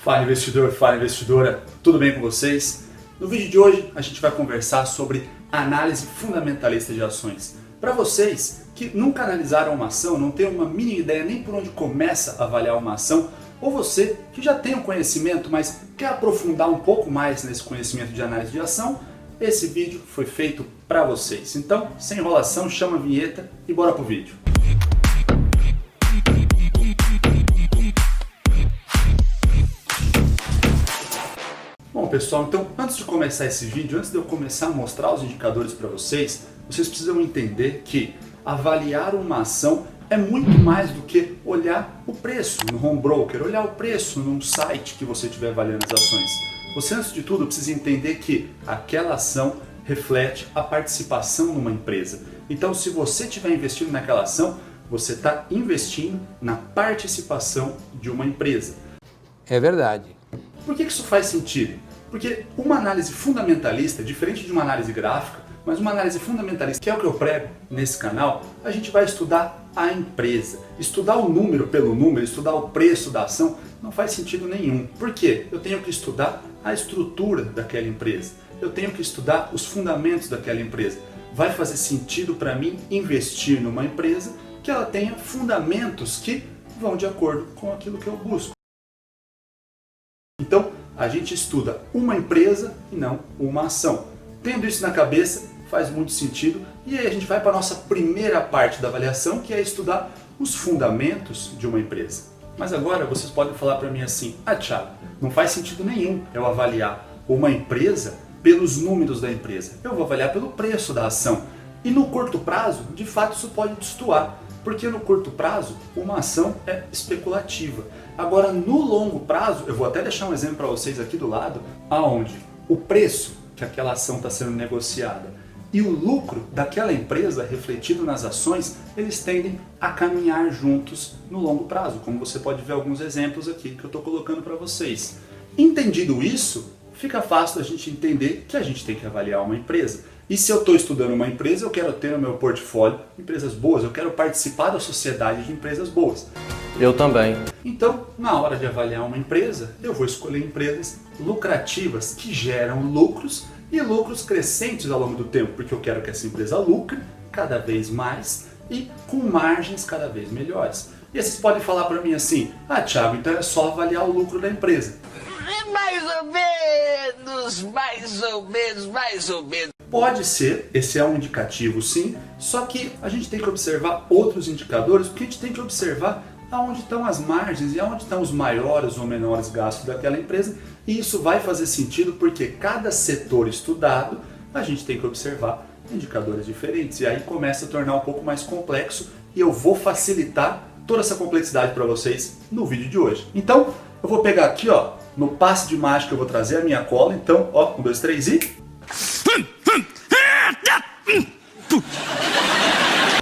Fala investidor, fala investidora, tudo bem com vocês? No vídeo de hoje a gente vai conversar sobre análise fundamentalista de ações. Para vocês que nunca analisaram uma ação, não tem uma mínima ideia nem por onde começa a avaliar uma ação, ou você que já tem um conhecimento, mas quer aprofundar um pouco mais nesse conhecimento de análise de ação, esse vídeo foi feito para vocês. Então, sem enrolação, chama a vinheta e bora pro vídeo. Bom pessoal, então antes de começar esse vídeo, antes de eu começar a mostrar os indicadores para vocês, vocês precisam entender que avaliar uma ação é muito mais do que olhar o preço no home broker, olhar o preço num site que você estiver avaliando as ações. Você, antes de tudo, precisa entender que aquela ação reflete a participação numa empresa. Então, se você estiver investindo naquela ação, você está investindo na participação de uma empresa. É verdade. Por que isso faz sentido? Porque uma análise fundamentalista, diferente de uma análise gráfica, mas uma análise fundamentalista, que é o que eu prego nesse canal, a gente vai estudar a empresa. Estudar o número pelo número, estudar o preço da ação, não faz sentido nenhum. Por quê? Eu tenho que estudar a estrutura daquela empresa. Eu tenho que estudar os fundamentos daquela empresa. Vai fazer sentido para mim investir numa empresa que ela tenha fundamentos que vão de acordo com aquilo que eu busco. Então, a gente estuda uma empresa e não uma ação. Tendo isso na cabeça, faz muito sentido. E aí a gente vai para a nossa primeira parte da avaliação, que é estudar os fundamentos de uma empresa. Mas agora vocês podem falar para mim assim: ah, Thiago, não faz sentido nenhum eu avaliar uma empresa pelos números da empresa. Eu vou avaliar pelo preço da ação. E no curto prazo, de fato, isso pode destoar. Porque no curto prazo, uma ação é especulativa. Agora, no longo prazo, eu vou até deixar um exemplo para vocês aqui do lado, aonde o preço que aquela ação está sendo negociada e o lucro daquela empresa refletido nas ações, eles tendem a caminhar juntos no longo prazo, como você pode ver alguns exemplos aqui que eu estou colocando para vocês. Entendido isso, fica fácil a gente entender que a gente tem que avaliar uma empresa. E se eu estou estudando uma empresa, eu quero ter no meu portfólio empresas boas, eu quero participar da sociedade de empresas boas. Eu também. Então, na hora de avaliar uma empresa, eu vou escolher empresas lucrativas que geram lucros e lucros crescentes ao longo do tempo, porque eu quero que essa empresa lucre cada vez mais e com margens cada vez melhores. E aí vocês podem falar para mim assim: ah, Thiago, então é só avaliar o lucro da empresa. Mais ou menos. Pode ser, esse é um indicativo sim, só que a gente tem que observar outros indicadores, porque a gente tem que observar aonde estão as margens e aonde estão os maiores ou menores gastos daquela empresa, e isso vai fazer sentido porque cada setor estudado a gente tem que observar indicadores diferentes, e aí começa a tornar um pouco mais complexo, e eu vou facilitar toda essa complexidade para vocês no vídeo de hoje. Então, eu vou pegar aqui, ó, no passe de mágica eu vou trazer a minha cola, então, ó, 1, 2, 3 e...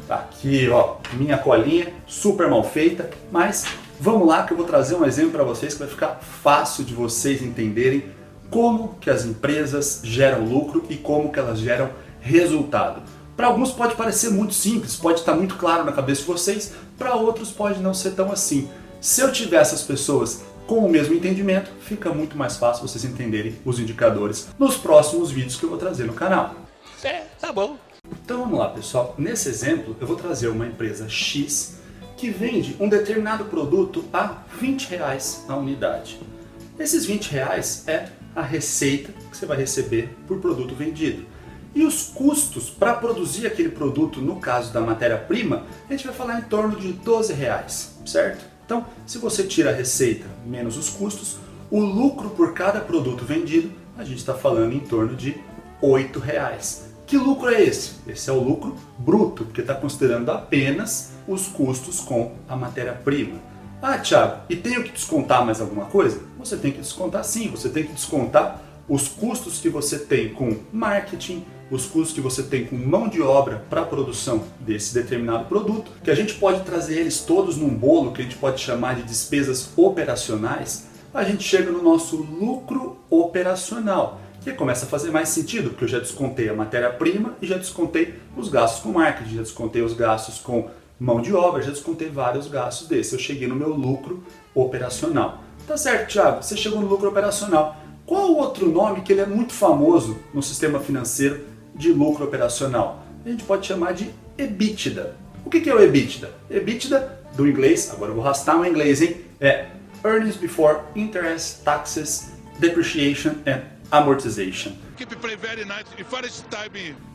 Aqui, ó, minha colinha, super mal feita, mas vamos lá que eu vou trazer um exemplo para vocês que vai ficar fácil de vocês entenderem como que as empresas geram lucro e como que elas geram resultado. Para alguns pode parecer muito simples, pode estar muito claro na cabeça de vocês, para outros pode não ser tão assim. Se eu tiver essas pessoas com o mesmo entendimento, fica muito mais fácil vocês entenderem os indicadores nos próximos vídeos que eu vou trazer no canal. É, tá bom. Então vamos lá, pessoal. Nesse exemplo eu vou trazer uma empresa X que vende um determinado produto a R$20 a unidade. Esses R$20 é a receita que você vai receber por produto vendido. E os custos para produzir aquele produto, no caso da matéria-prima, a gente vai falar em torno de R$12, certo? Então, se você tira a receita menos os custos, o lucro por cada produto vendido, a gente está falando em torno de R$8. Que lucro é esse? Esse é o lucro bruto, porque está considerando apenas os custos com a matéria-prima. Ah, Thiago, e tenho que descontar mais alguma coisa? Você tem que descontar sim, você tem que descontar os custos que você tem com marketing, os custos que você tem com mão de obra para a produção desse determinado produto, que a gente pode trazer eles todos num bolo que a gente pode chamar de despesas operacionais. A gente chega no nosso lucro operacional, que começa a fazer mais sentido, porque eu já descontei a matéria-prima e já descontei os gastos com marketing, já descontei os gastos com mão de obra, já descontei vários gastos desses. Eu cheguei no meu lucro operacional. Tá certo, Thiago, você chegou no lucro operacional. Qual o outro nome que ele é muito famoso no sistema financeiro de lucro operacional? A gente pode chamar de EBITDA. O que é o EBITDA? EBITDA, do inglês, agora eu vou arrastar no inglês, hein? É Earnings Before Interest, Taxes, Depreciation and Amortization.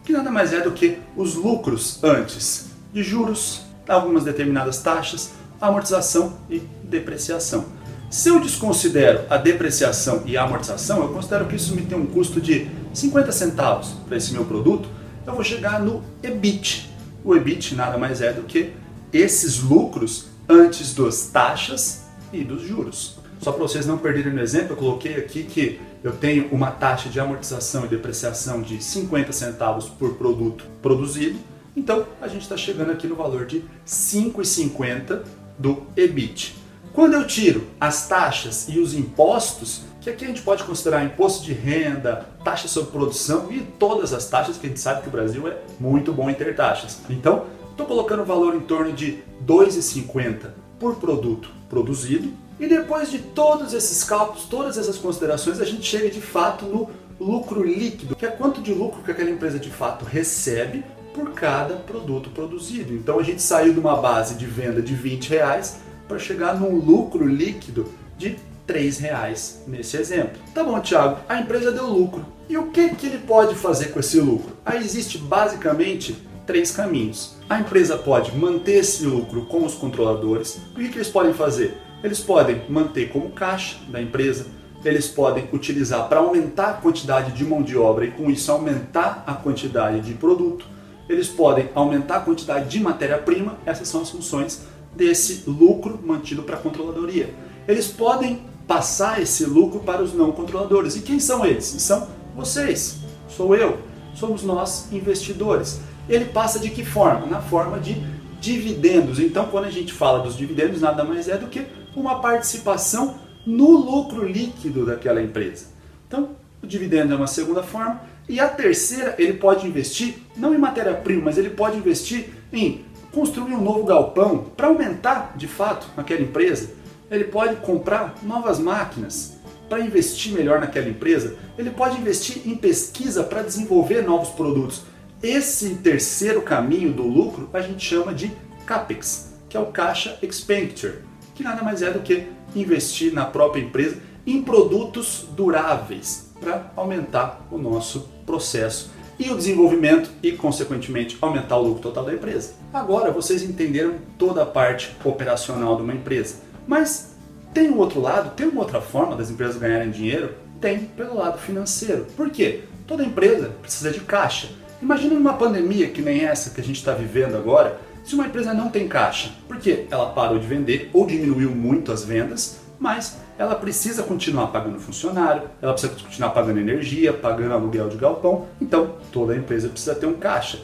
Que nada mais é do que os lucros antes de juros, algumas determinadas taxas, amortização e depreciação. Se eu desconsidero a depreciação e a amortização, eu considero que isso me tem um custo de 50 centavos para esse meu produto, eu vou chegar no EBIT. O EBIT nada mais é do que esses lucros antes das taxas e dos juros. Só para vocês não perderem no exemplo, eu coloquei aqui que eu tenho uma taxa de amortização e depreciação de 50 centavos por produto produzido. Então, a gente está chegando aqui no valor de 5,50 do EBIT. Quando eu tiro as taxas e os impostos, que aqui a gente pode considerar imposto de renda, taxa sobre produção e todas as taxas, que a gente sabe que o Brasil é muito bom em ter taxas. Então, estou colocando o valor em torno de 2,50 por produto produzido. E depois de todos esses cálculos, todas essas considerações, a gente chega de fato no lucro líquido, que é quanto de lucro que aquela empresa de fato recebe por cada produto produzido. Então a gente saiu de uma base de venda de R$20 para chegar num lucro líquido de R$3 nesse exemplo. Tá bom, Thiago, a empresa deu lucro. E o que ele pode fazer com esse lucro? Aí existe basicamente 3 caminhos. A empresa pode manter esse lucro com os controladores. O que eles podem fazer? Eles podem manter como caixa da empresa, eles podem utilizar para aumentar a quantidade de mão de obra e com isso aumentar a quantidade de produto, eles podem aumentar a quantidade de matéria-prima, essas são as funções desse lucro mantido para a controladoria. Eles podem passar esse lucro para os não controladores. E quem são eles? São vocês, sou eu, somos nós investidores. Ele passa de que forma? Na forma de dividendos. Então, quando a gente fala dos dividendos, nada mais é do que uma participação no lucro líquido daquela empresa. Então, o dividendo é uma segunda forma. E a terceira, ele pode investir, não em matéria-prima, mas ele pode investir em construir um novo galpão para aumentar, de fato, naquela empresa. Ele pode comprar novas máquinas para investir melhor naquela empresa. Ele pode investir em pesquisa para desenvolver novos produtos. Esse terceiro caminho do lucro a gente chama de CAPEX, que é o Caixa Expenditure, que nada mais é do que investir na própria empresa em produtos duráveis para aumentar o nosso processo e o desenvolvimento e, consequentemente, aumentar o lucro total da empresa. Agora vocês entenderam toda a parte operacional de uma empresa, mas tem um outro lado, tem uma outra forma das empresas ganharem dinheiro? Tem pelo lado financeiro. Por quê? Toda empresa precisa de caixa. Imagina numa pandemia que nem essa que a gente está vivendo agora, se uma empresa não tem caixa, porque ela parou de vender ou diminuiu muito as vendas, mas ela precisa continuar pagando funcionário, ela precisa continuar pagando energia, pagando aluguel de galpão, então toda empresa precisa ter um caixa.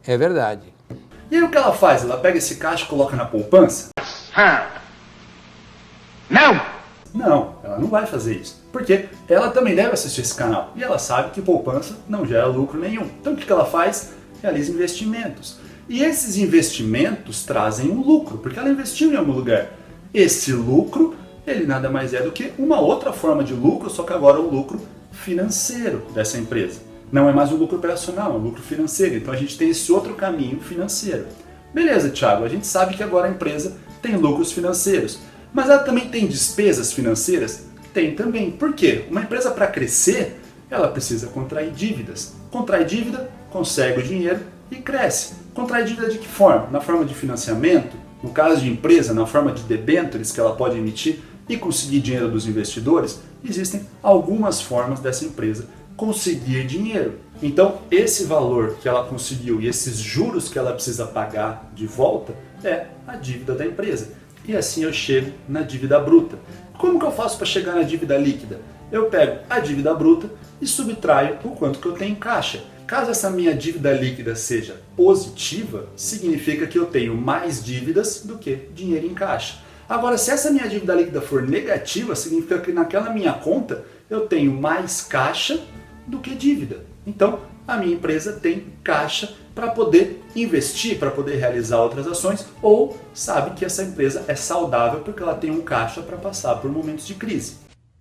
É verdade. E aí o que ela faz? Ela pega esse caixa e coloca na poupança? Não! Não, ela não vai fazer isso, porque ela também deve assistir esse canal e ela sabe que poupança não gera lucro nenhum. Então o que ela faz? Realiza investimentos. E esses investimentos trazem um lucro, porque ela investiu em algum lugar. Esse lucro, ele nada mais é do que uma outra forma de lucro, só que agora é o lucro financeiro dessa empresa. Não é mais um lucro operacional, é um lucro financeiro. Então a gente tem esse outro caminho financeiro. Beleza, Thiago, a gente sabe que agora a empresa tem lucros financeiros. Mas ela também tem despesas financeiras? Tem também. Por quê? Uma empresa para crescer, ela precisa contrair dívidas. Contrai dívida, consegue o dinheiro e cresce. Contrai dívida de que forma? Na forma de financiamento, no caso de empresa, na forma de debêntures que ela pode emitir e conseguir dinheiro dos investidores. Existem algumas formas dessa empresa conseguir dinheiro. Então, esse valor que ela conseguiu e esses juros que ela precisa pagar de volta é a dívida da empresa. E assim eu chego na dívida bruta. Como que eu faço para chegar na dívida líquida? Eu pego a dívida bruta e subtraio o quanto que eu tenho em caixa. Caso essa minha dívida líquida seja positiva, significa que eu tenho mais dívidas do que dinheiro em caixa. Agora, se essa minha dívida líquida for negativa, significa que naquela minha conta eu tenho mais caixa do que dívida. Então, a minha empresa tem caixa para poder investir, para poder realizar outras ações, ou sabe que essa empresa é saudável porque ela tem um caixa para passar por momentos de crise.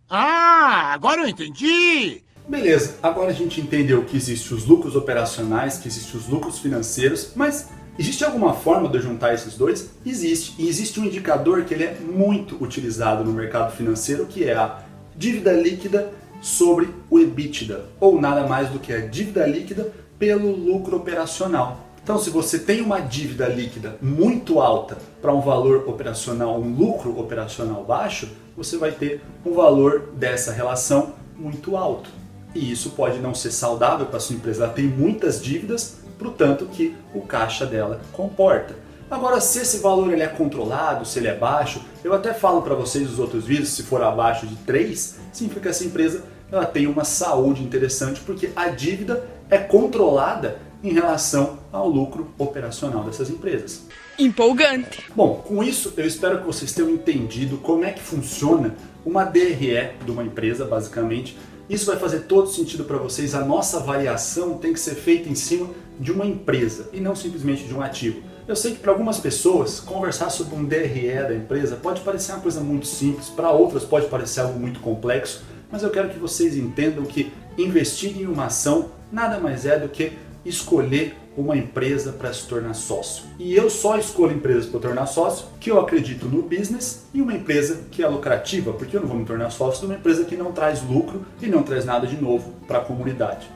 Ah, agora eu entendi! Beleza, agora a gente entendeu que existem os lucros operacionais, que existem os lucros financeiros, mas existe alguma forma de eu juntar esses dois? Existe, e existe um indicador que ele é muito utilizado no mercado financeiro, que é a dívida líquida sobre o EBITDA, ou nada mais do que a dívida líquida pelo lucro operacional. Então, se você tem uma dívida líquida muito alta para um valor operacional, um lucro operacional baixo, você vai ter um valor dessa relação muito alto. E isso pode não ser saudável para a sua empresa. Ela tem muitas dívidas, portanto que o caixa dela comporta. Agora, se esse valor ele é controlado, se ele é baixo, eu até falo para vocês nos outros vídeos, se for abaixo de 3, significa que essa empresa ela tem uma saúde interessante, porque a dívida é controlada em relação ao lucro operacional dessas empresas. Empolgante! Bom, com isso eu espero que vocês tenham entendido como é que funciona uma DRE de uma empresa, basicamente. Isso vai fazer todo sentido para vocês. A nossa avaliação tem que ser feita em cima de uma empresa e não simplesmente de um ativo. Eu sei que para algumas pessoas conversar sobre um DRE da empresa pode parecer uma coisa muito simples, para outras pode parecer algo muito complexo, mas eu quero que vocês entendam que investir em uma ação nada mais é do que escolher uma empresa para se tornar sócio. E eu só escolho empresas para tornar sócio que eu acredito no business e uma empresa que é lucrativa, porque eu não vou me tornar sócio de uma empresa que não traz lucro e não traz nada de novo para a comunidade.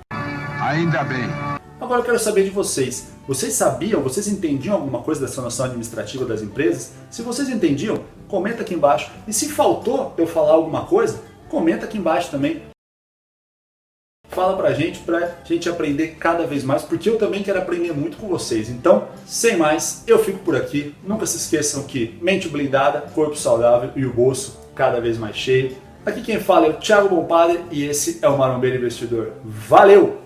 Ainda bem. Agora eu quero saber de vocês. Vocês sabiam, vocês entendiam alguma coisa dessa noção administrativa das empresas? Se vocês entendiam, comenta aqui embaixo. E se faltou eu falar alguma coisa, comenta aqui embaixo também. Fala pra gente aprender cada vez mais, porque eu também quero aprender muito com vocês. Então, sem mais, eu fico por aqui. Nunca se esqueçam que mente blindada, corpo saudável e o bolso cada vez mais cheio. Aqui quem fala é o Thiago Bompadre e esse é o Marombeiro Investidor. Valeu!